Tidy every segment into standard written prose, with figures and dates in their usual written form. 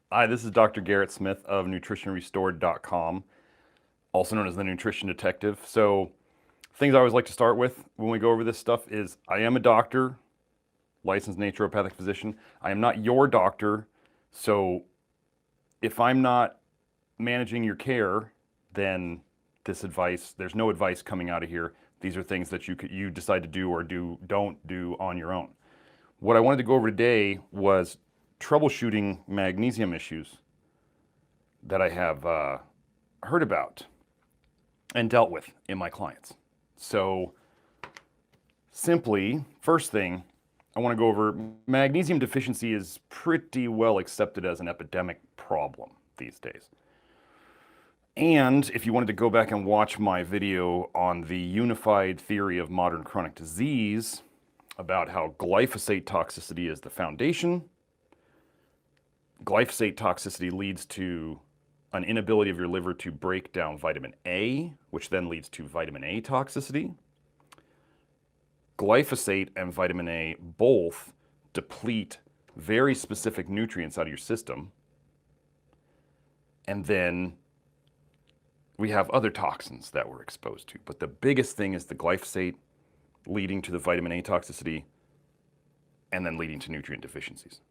Hi, this is Dr. Garrett Smith of nutritionrestored.com, also known as the Nutrition Detective. So, things I always like to start with when we go over this stuff is I am a doctor, licensed naturopathic physician. I am not your doctor, so if I'm not managing your care, then this advice, there's no advice coming out of here. These are things that you decide to do or don't do on your own. What I wanted to go over today was troubleshooting magnesium issues that I have heard about and dealt with in my clients. So simply, first thing, I want to go over magnesium deficiency is pretty well accepted as an epidemic problem these days. And if you wanted to go back and watch my video on the unified theory of modern chronic disease about how glyphosate toxicity is the foundation, glyphosate toxicity leads to an inability of your liver to break down vitamin A, which then leads to vitamin A toxicity. Glyphosate and vitamin A both deplete very specific nutrients out of your system. And then we have other toxins that we're exposed to. But the biggest thing is the glyphosate leading to the vitamin A toxicity and then leading to nutrient deficiencies.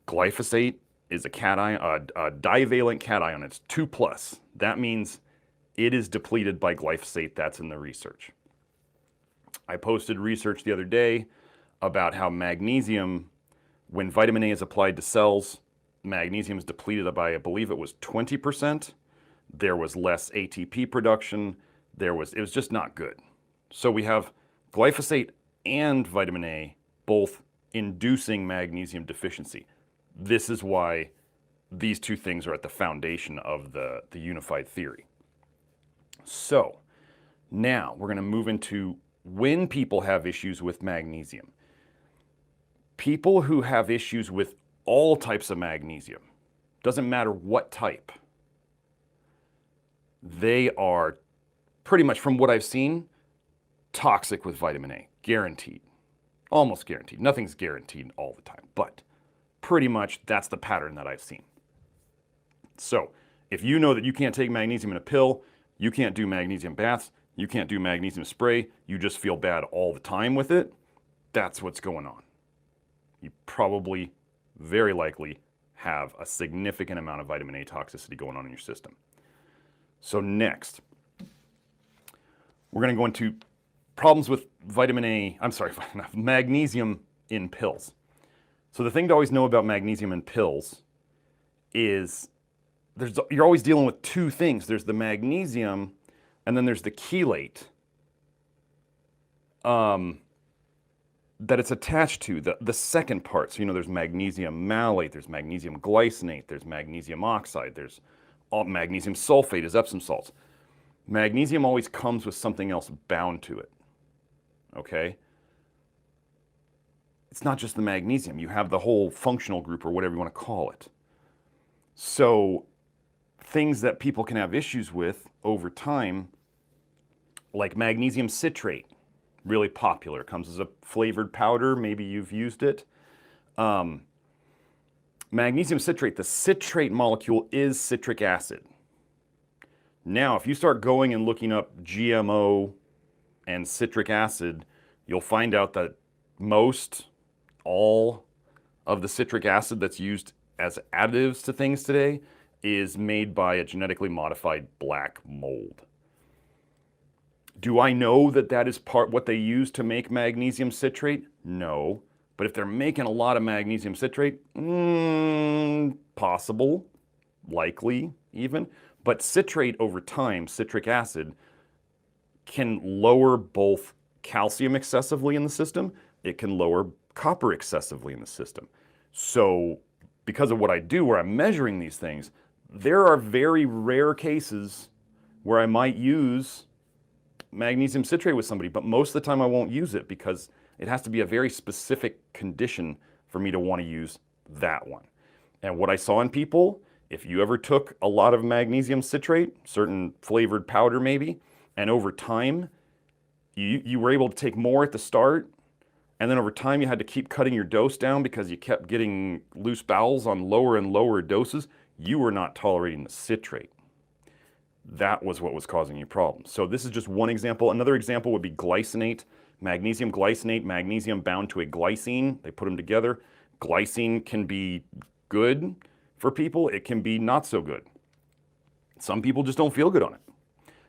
Glyphosate is a cation, a divalent cation. It's 2+. That means it is depleted by glyphosate. That's in the research. I posted research the other day about how magnesium, when vitamin A is applied to cells, magnesium is depleted by, I believe it was 20%. There was less ATP production. It was just not good. So we have glyphosate and vitamin A both inducing magnesium deficiency. This is why these two things are at the foundation of the unified theory. So now we're going to move into when people have issues with magnesium. People who have issues with all types of magnesium, doesn't matter what type, they are pretty much, from what I've seen, toxic with vitamin A. Guaranteed. Almost guaranteed. Nothing's guaranteed all the time, but pretty much that's the pattern that I've seen. So if you know that you can't take magnesium in a pill, you can't do magnesium baths, you can't do magnesium spray, you just feel bad all the time with it, that's what's going on. You probably, very likely, have a significant amount of vitamin A toxicity going on in your system. So next, we're going to go into problems with magnesium in pills. So the thing to always know about magnesium in pills is you're always dealing with two things. There's the magnesium, and then there's the chelate that it's attached to, the second part. So there's magnesium malate, there's magnesium glycinate, there's magnesium oxide, there's magnesium sulfate is Epsom salts. Magnesium always comes with something else bound to it, okay? It's not just the magnesium. You have the whole functional group or whatever you want to call it. So things that people can have issues with over time, like magnesium citrate, really popular. It comes as a flavored powder. Maybe you've used it. Magnesium citrate, the citrate molecule is citric acid. Now, if you start going and looking up GMO and citric acid, you'll find out that all of the citric acid that's used as additives to things today is made by a genetically modified black mold. Do I know that that is what they use to make magnesium citrate? No. But if they're making a lot of magnesium citrate, possible, likely even. But citrate over time, citric acid, can lower both calcium excessively in the system. It can lower copper excessively in the system. So because of what I do, where I'm measuring these things, there are very rare cases where I might use magnesium citrate with somebody, but most of the time I won't use it because it has to be a very specific condition for me to want to use that one. And what I saw in people, if you ever took a lot of magnesium citrate, certain flavored powder maybe, and over time you were able to take more at the start and then over time you had to keep cutting your dose down because you kept getting loose bowels on lower and lower doses, you were not tolerating the citrate. That was what was causing you problems. So this is just one example. Another example would be glycinate, glycinate, magnesium bound to a glycine. They put them together. Glycine can be good for people. It can be not so good. Some people just don't feel good on it.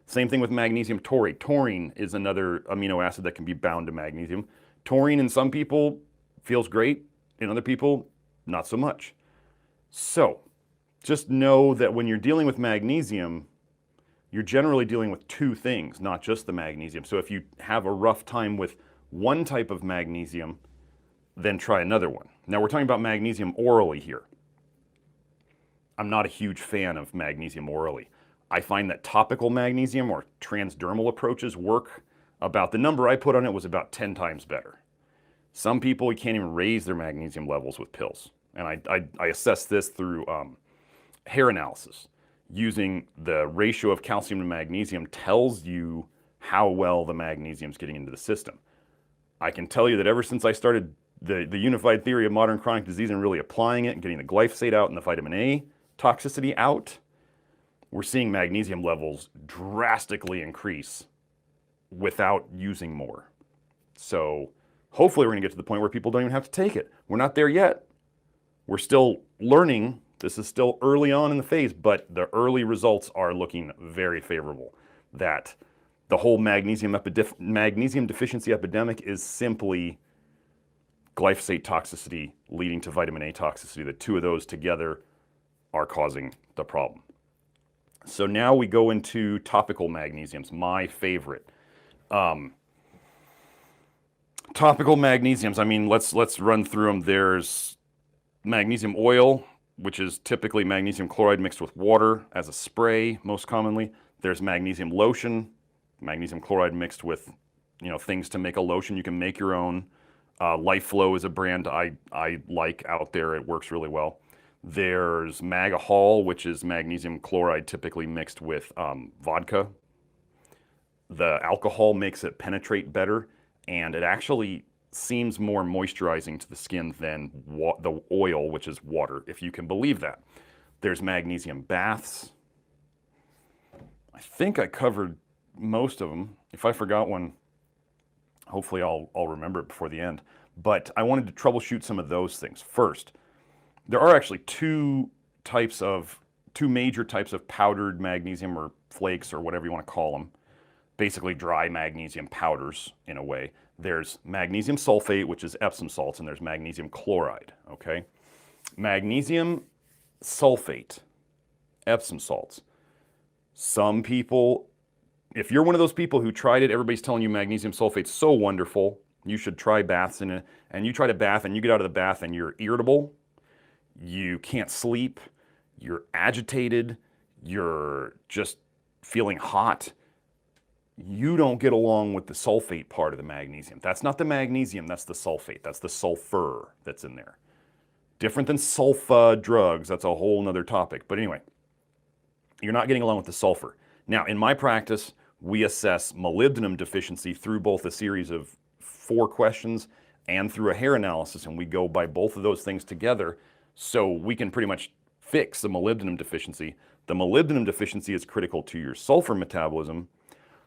Same thing with magnesium taurate. Taurine is another amino acid that can be bound to magnesium. Taurine in some people feels great. In other people, not so much. So just know that when you're dealing with magnesium, you're generally dealing with two things, not just the magnesium. So if you have a rough time with one type of magnesium, then try another one. Now we're talking about magnesium orally here. I'm not a huge fan of magnesium orally. I find that topical magnesium or transdermal approaches work about, the number I put on it was about 10 times better. Some people, you can't even raise their magnesium levels with pills. And I assess this through hair analysis. Using the ratio of calcium to magnesium tells you how well the magnesium is getting into the system. I can tell you that ever since I started the unified theory of modern chronic disease and really applying it and getting the glyphosate out and the vitamin A toxicity out, we're seeing magnesium levels drastically increase without using more. So hopefully we're going to get to the point where people don't even have to take it. We're not there yet. We're still learning. This is still early on in the phase, but the early results are looking very favorable. That the whole magnesium deficiency epidemic is simply glyphosate toxicity leading to vitamin A toxicity. The two of those together are causing the problem. So now we go into topical magnesiums, my favorite. Topical magnesiums, I mean, let's run through them. There's magnesium oil, which is typically magnesium chloride mixed with water as a spray, most commonly. There's magnesium lotion, magnesium chloride mixed with, things to make a lotion. You can make your own. LifeFlow is a brand I like out there. It works really well. There's Magahol, which is magnesium chloride typically mixed with vodka. The alcohol makes it penetrate better, and it actually seems more moisturizing to the skin than the oil, which is water, if you can believe that. There's magnesium baths. I think I covered most of them. If I forgot one, hopefully I'll remember it before the end. But I wanted to troubleshoot some of those things. First, there are actually two major types of powdered magnesium or flakes or whatever you want to call them. Basically dry magnesium powders in a way. There's magnesium sulfate, which is Epsom salts, and there's magnesium chloride, okay? Magnesium sulfate, Epsom salts. Some people, if you're one of those people who tried it, everybody's telling you magnesium sulfate's so wonderful, you should try baths in it, and you try to bath and you get out of the bath and you're irritable, you can't sleep, you're agitated, you're just feeling hot, you don't get along with the sulfate part of the magnesium. That's not the magnesium, that's the sulfate. That's the sulfur that's in there. Different than sulfa drugs, that's a whole nother topic. But anyway, you're not getting along with the sulfur. Now, in my practice, we assess molybdenum deficiency through both a series of 4 questions and through a hair analysis, and we go by both of those things together so we can pretty much fix the molybdenum deficiency. The molybdenum deficiency is critical to your sulfur metabolism.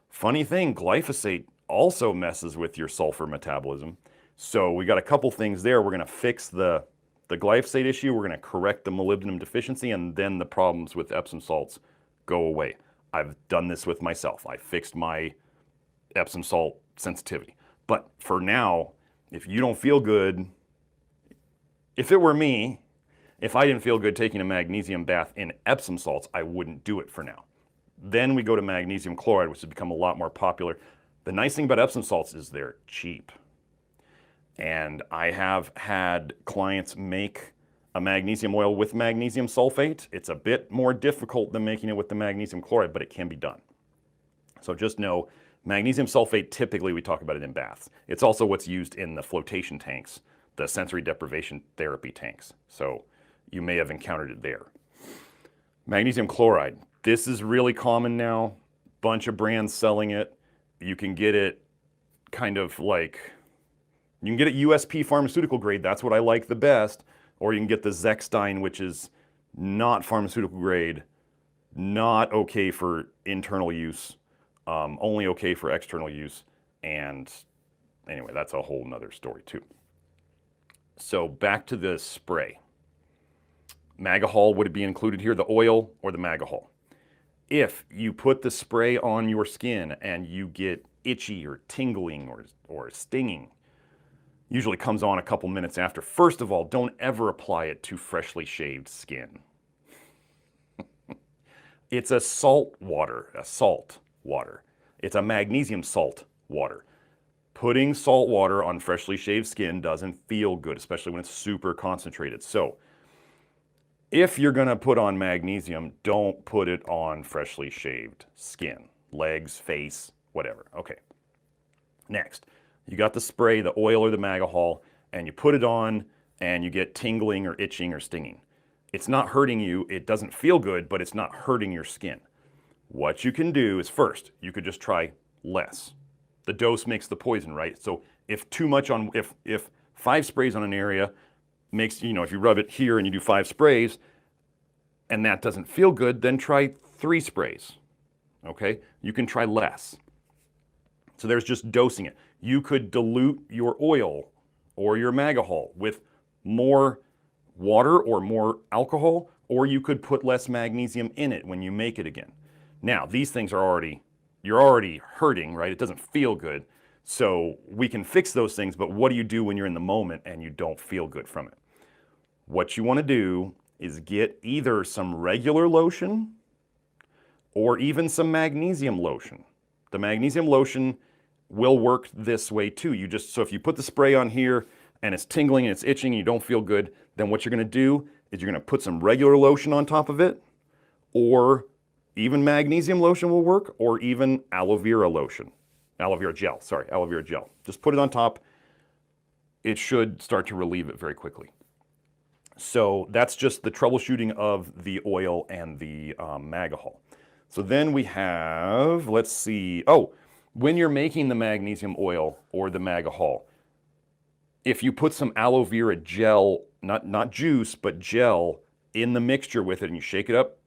Funny thing, glyphosate also messes with your sulfur metabolism. So we got a couple things there. We're going to fix the glyphosate issue. We're going to correct the molybdenum deficiency, and then the problems with Epsom salts go away. I've done this with myself. I fixed my Epsom salt sensitivity. But for now, if you don't feel good, if it were me, if I didn't feel good taking a magnesium bath in Epsom salts, I wouldn't do it for now. Then we go to magnesium chloride, which has become a lot more popular. The nice thing about Epsom salts is they're cheap. And I have had clients make a magnesium oil with magnesium sulfate. It's a bit more difficult than making it with the magnesium chloride, but it can be done. So just know, magnesium sulfate, typically we talk about it in baths. It's also what's used in the flotation tanks, the sensory deprivation therapy tanks. So you may have encountered it there. Magnesium chloride. This is really common now. Bunch of brands selling it. You can get it kind of like You can get it USP pharmaceutical grade. That's what I like the best. Or you can get the Zechstein, which is not pharmaceutical grade, not okay for internal use, only okay for external use. And anyway, that's a whole nother story too. So back to the spray. Magahol, would it be included here, the oil or the Magahol? If you put the spray on your skin and you get itchy or tingling or stinging, usually comes on a couple minutes after. First of all, don't ever apply it to freshly shaved skin. It's a salt water. It's a magnesium salt water. Putting salt water on freshly shaved skin doesn't feel good, especially when it's super concentrated. So if you're going to put on magnesium, don't put it on freshly shaved skin, legs, face, whatever. Okay. Next, you got the spray, the oil or the Magahol, and you put it on and you get tingling or itching or stinging. It's not hurting you. It doesn't feel good, but it's not hurting your skin. What you can do is, first, you could just try less. The dose makes the poison, right? So if too much on, if 5 sprays on an area makes, if you rub it here and you do 5 sprays and that doesn't feel good, then try 3 sprays, okay? You can try less. So there's just dosing it. You could dilute your oil or your Magahol with more water or more alcohol, or you could put less magnesium in it when you make it again. Now, these things are you're already hurting, right? It doesn't feel good. So we can fix those things, but what do you do when you're in the moment and you don't feel good from it? What you want to do is get either some regular lotion or even some magnesium lotion. The magnesium lotion will work this way too. So if you put the spray on here and it's tingling and it's itching and you don't feel good, then what you're going to do is you're going to put some regular lotion on top of it, or even magnesium lotion will work, or even aloe vera gel. Just put it on top. It should start to relieve it very quickly. So that's just the troubleshooting of the oil and the Magahol. So then we have, let's see, when you're making the magnesium oil or the Magahol, if you put some aloe vera gel, not juice, but gel in the mixture with it and you shake it up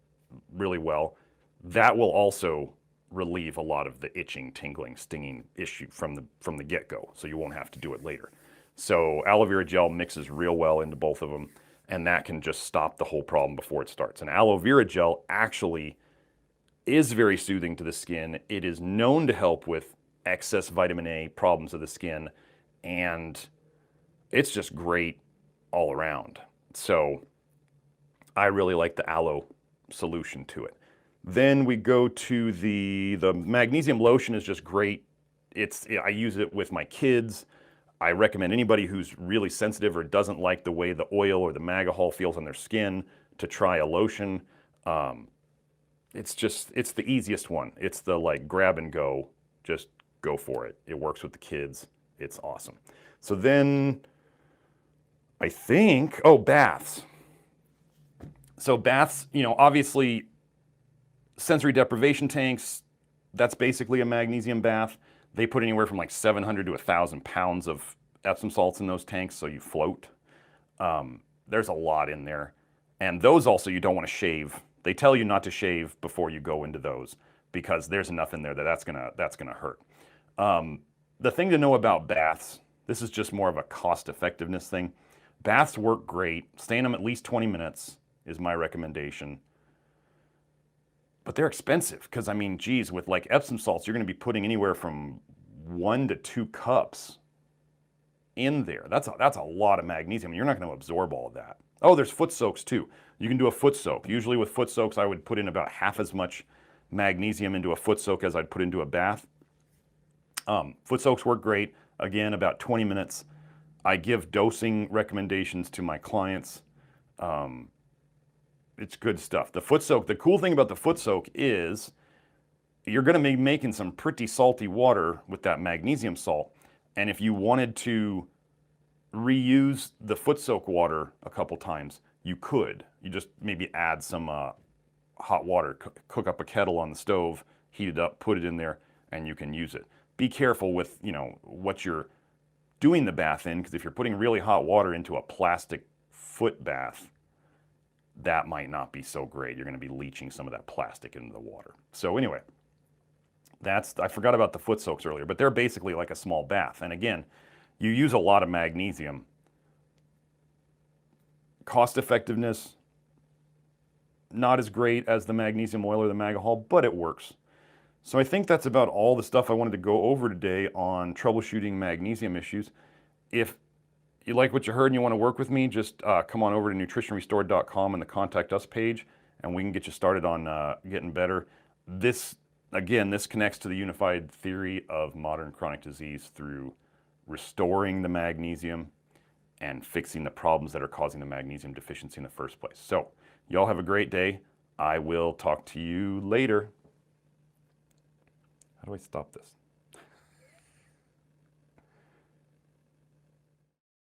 really well, that will also relieve a lot of the itching, tingling, stinging issue from the get-go, so you won't have to do it later. So aloe vera gel mixes real well into both of them, and that can just stop the whole problem before it starts. And aloe vera gel actually is very soothing to the skin. It is known to help with excess vitamin A problems of the skin, and it's just great all around. So I really like the aloe solution to it. Then we go to the magnesium lotion is just great. I use it with my kids. I recommend anybody who's really sensitive or doesn't like the way the oil or the Magahol feels on their skin to try a lotion. It's the easiest one. It's the grab and go, just go for it. It works with the kids. It's awesome. So then I think, baths. So baths, obviously sensory deprivation tanks, that's basically a magnesium bath. They put anywhere from 700 to 1,000 pounds of Epsom salts in those tanks, so you float. There's a lot in there. And those also you don't want to shave. They tell you not to shave before you go into those because there's enough in there that's gonna hurt. The thing to know about baths, this is just more of a cost effectiveness thing. Baths work great. Stay in them at least 20 minutes is my recommendation. But they're expensive because, geez, with Epsom salts, you're going to be putting anywhere from 1 to 2 cups in there. That's a lot of magnesium. You're not going to absorb all of that. Oh, there's foot soaks too. You can do a foot soak. Usually with foot soaks, I would put in about half as much magnesium into a foot soak as I'd put into a bath. Foot soaks work great. Again, about 20 minutes. I give dosing recommendations to my clients. It's good stuff. The foot soak, the cool thing about the foot soak is you're going to be making some pretty salty water with that magnesium salt. And if you wanted to reuse the foot soak water a couple times, you could. You just maybe add some hot water, cook up a kettle on the stove, heat it up, put it in there, and you can use it. Be careful with, what you're doing the bath in, because if you're putting really hot water into a plastic foot bath, that might not be so great. You're going to be leaching some of that plastic into the water. So anyway, I forgot about the foot soaks earlier, but they're basically like a small bath. And again, you use a lot of magnesium. Cost effectiveness, not as great as the magnesium oil or the Magahol, but it works. So I think that's about all the stuff I wanted to go over today on troubleshooting magnesium issues. If you like what you heard and you want to work with me, just come on over to nutritionrestored.com and the Contact Us page, and we can get you started on getting better. This connects to the unified theory of modern chronic disease through restoring the magnesium and fixing the problems that are causing the magnesium deficiency in the first place. So, y'all have a great day. I will talk to you later. How do I stop this?